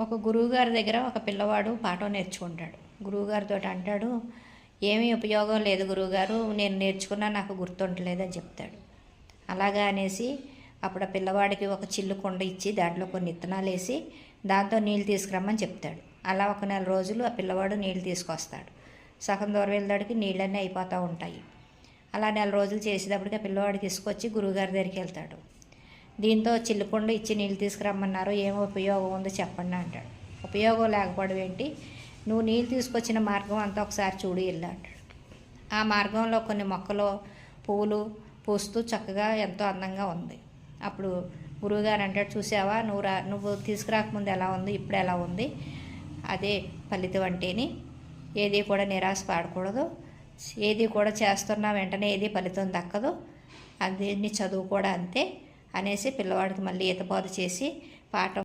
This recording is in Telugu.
ఒక గురువుగారి దగ్గర ఒక పిల్లవాడు పాఠం నేర్చుకుంటాడు. గురువుగారితో అంటాడు, ఏమీ ఉపయోగం లేదు గురువుగారు, నేను నేర్చుకున్నా నాకు గుర్తుంటలేదని చెప్తాడు. అలాగా అనేసి అప్పుడు ఆ పిల్లవాడికి ఒక చిల్లు కుండ ఇచ్చి దాంట్లో కొన్ని విత్తనాలు వేసి దాంతో నీళ్ళు తీసుకురమ్మని చెప్తాడు. అలా ఒక నెల రోజులు ఆ పిల్లవాడు నీళ్ళు తీసుకొస్తాడు. సగం దూరం వెళ్ళడానికి నీళ్ళన్నీ అయిపోతూ ఉంటాయి. అలా నెల రోజులు చేసేటప్పటికి ఆ పిల్లవాడు తీసుకొచ్చి గురువుగారి దగ్గరికి వెళ్తాడు. దీంతో చిల్లుకుండా ఇచ్చి నీళ్ళు తీసుకురమ్మన్నారు, ఏం ఉపయోగం ఉందో చెప్పండి అంటాడు. ఉపయోగం లేకపోవడం ఏంటి, నువ్వు నీళ్ళు తీసుకొచ్చిన మార్గం అంతా ఒకసారి చూడు ఇల్లు అంటాడు. ఆ మార్గంలో కొన్ని మొక్కలు పువ్వులు పూస్తూ చక్కగా ఎంతో అందంగా ఉంది. అప్పుడు గురువుగారు అంటాడు, చూసావా నువ్వు తీసుకురాకముందు ఎలా ఉంది, ఇప్పుడు ఎలా ఉంది, అదే ఫలితం అంటేని. ఏది కూడా నిరాశ పడకూడదు, ఏది కూడా చేస్తున్నా వెంటనే ఏది ఫలితం దక్కదు, అది నీ చదువు కూడా అంతే అనేసి పిల్లవాడికి మళ్ళీ ఈతబోధ చేసి పాఠం